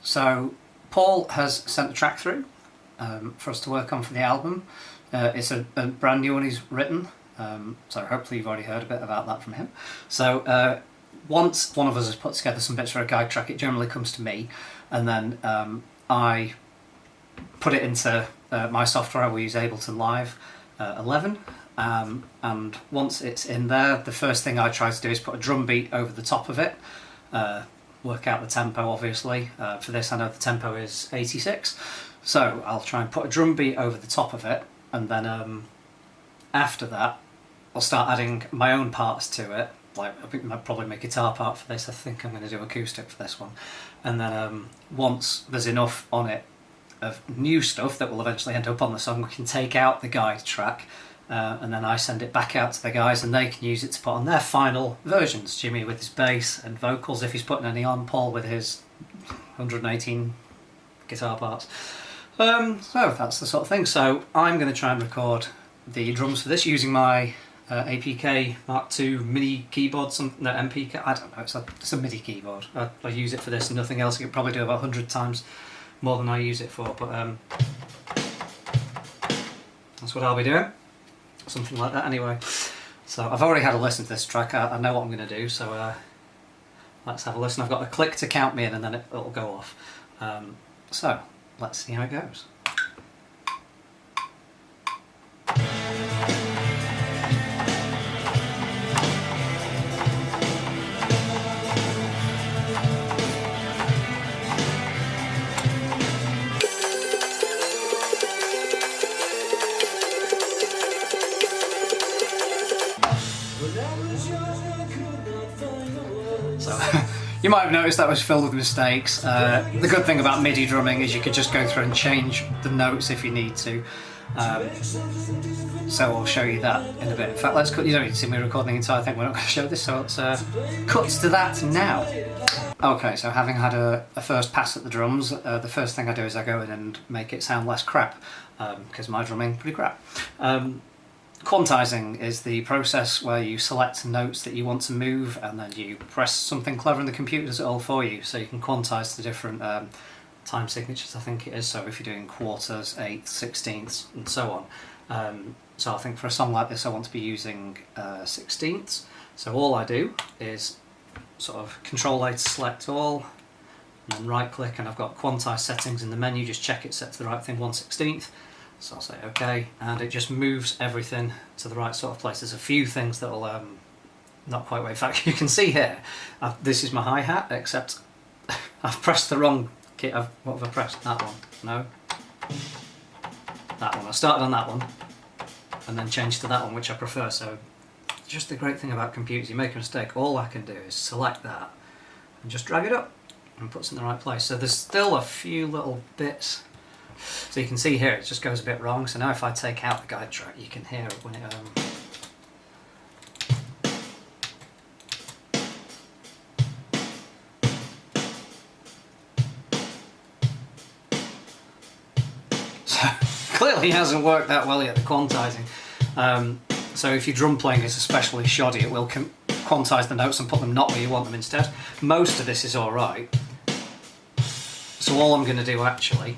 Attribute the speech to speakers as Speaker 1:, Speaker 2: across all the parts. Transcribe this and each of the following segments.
Speaker 1: So Paul has sent the track through for us to work on for the album. It's a brand new one he's written, so hopefully you've already heard a bit about that from him. So once one of us has put together some bits for a guide track, it generally comes to me, and then I put it into my software. We use Ableton Live 11, and once it's in there, the first thing I try to do is put a drum beat over the top of it, work out the tempo obviously. For this I know the tempo is 86, so I'll try and put a drum beat over the top of it, and then after that I'll start adding my own parts to it. Like, I think I might probably make a guitar part for this. I think I'm going to do acoustic for this one, and then once there's enough on it of new stuff that will eventually end up on the song, we can take out the guide track, and then I send it back out to the guys and they can use it to put on their final versions. Jimmy with his bass and vocals if he's putting any on, Paul with his 118 guitar parts. So that's the sort of thing. So I'm going to try and record the drums for this using my APK Mark II MIDI keyboard, no, MPK, I don't know, it's a MIDI keyboard. I use it for this and nothing else. I could probably do about 100 times more than I use it for, but that's what I'll be doing. Something like that anyway. So I've already had a listen to this track, I know what I'm going to do, so let's have a listen. I've got a click to count me in and then it'll go off. So let's see how it goes. So, you might have noticed that was filled with mistakes. The good thing about MIDI drumming is you could just go through and change the notes if you need to. So I'll show you that in a bit. In fact, let's cut. You don't need to see me recording the entire thing. We're not going to show this, so let's cut to that now. Okay, so having had a first pass at the drums, the first thing I do is I go in and make it sound less crap, because my drumming pretty crap. Quantizing is the process where you select notes that you want to move and then you press something clever and the computer does it all for you, so you can quantize the different time signatures, I think it is. So if you're doing quarters, eighths, sixteenths and so on. So I think for a song like this I want to be using sixteenths, so all I do is sort of Control-A to select all, and then right click, and I've got quantize settings in the menu, just check it's set to the right thing, 1/16. So I'll say OK, and it just moves everything to the right sort of place. There's a few things that will not quite work. In fact, you can see here, this is my hi-hat, except I've pressed the wrong key. What have I pressed? That one? No? That one. I started on that one, and then changed to that one, which I prefer. So just the great thing about computers, you make a mistake, all I can do is select that, and just drag it up, and puts it in the right place. So there's still a few little bits. So you can see here it just goes a bit wrong, so now if I take out the guide track you can hear it when it So clearly hasn't worked that well yet, the quantizing. So if your drum playing is especially shoddy, it will quantize the notes and put them not where you want them instead. Most of this is alright, so all I'm going to do actually,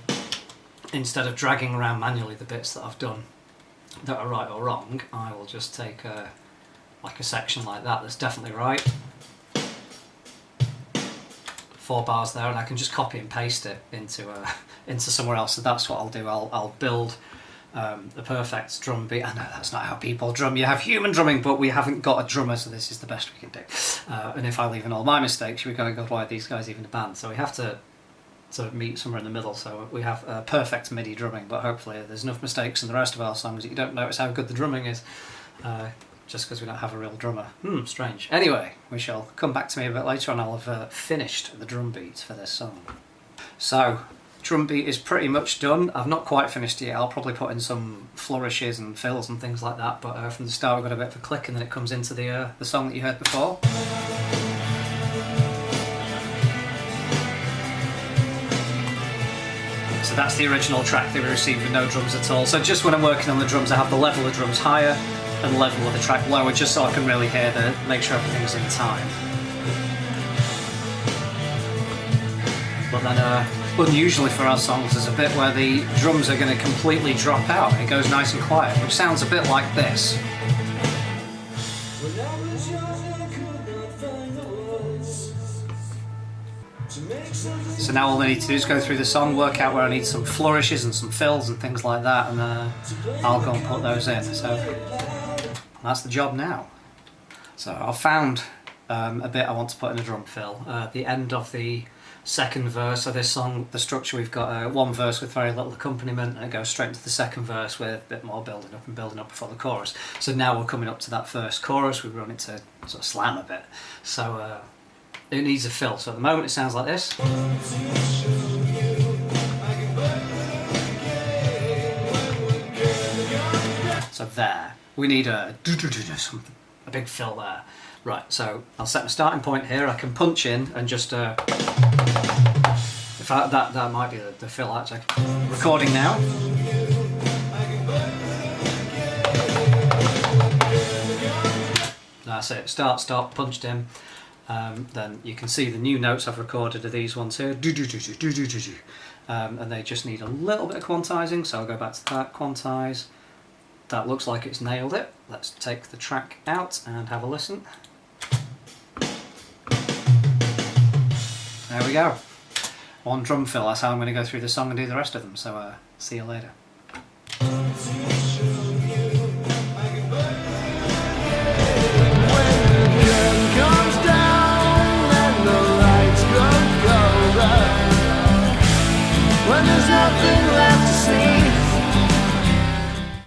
Speaker 1: instead of dragging around manually the bits that I've done that are right or wrong, I will just take like a section like that that's definitely right, 4 bars there, and I can just copy and paste it into somewhere else. So that's what I'll do. I'll build the perfect drum beat. I know that's not how people drum. You have human drumming, but we haven't got a drummer, so this is the best we can do. And if I leave in all my mistakes, you're going to go, why are these guys even a band? So we have to sort of meet somewhere in the middle, so we have perfect MIDI drumming, but hopefully there's enough mistakes in the rest of our songs that you don't notice how good the drumming is, just because we don't have a real drummer. Strange. Anyway, we shall come back to me a bit later and I'll have finished the drum beats for this song. So, drum beat is pretty much done. I've not quite finished it yet. I'll probably put in some flourishes and fills and things like that, but from the start we've got a bit of a click and then it comes into the song that you heard before. So that's the original track that we received with no drums at all. So just when I'm working on the drums, I have the level of drums higher and the level of the track lower, just so I can really hear make sure everything's in time. But then, unusually for our songs, there's a bit where the drums are going to completely drop out. It goes nice and quiet, which sounds a bit like this. So now all I need to do is go through the song, work out where I need some flourishes and some fills and things like that, and I'll go and put those in. So that's the job now. So I've found a bit I want to put in a drum fill. The end of the second verse of this song, the structure, we've got one verse with very little accompaniment, and it goes straight into the second verse with a bit more building up and building up before the chorus. So now we're coming up to that first chorus, we run it to sort of slam a bit. So it needs a fill. So at the moment it sounds like this. So there. We need a big fill there. Right, so I'll set my starting point here. I can punch in and just in fact that might be the fill actually. Recording now. That's it. Start, stop, punched in. Then you can see the new notes I've recorded are these ones here. And they just need a little bit of quantizing, so I'll go back to that, quantize. That looks like it's nailed it. Let's take the track out and have a listen. There we go. One drum fill, that's how I'm going to go through the song and do the rest of them, so see you later.
Speaker 2: When there's nothing left to see.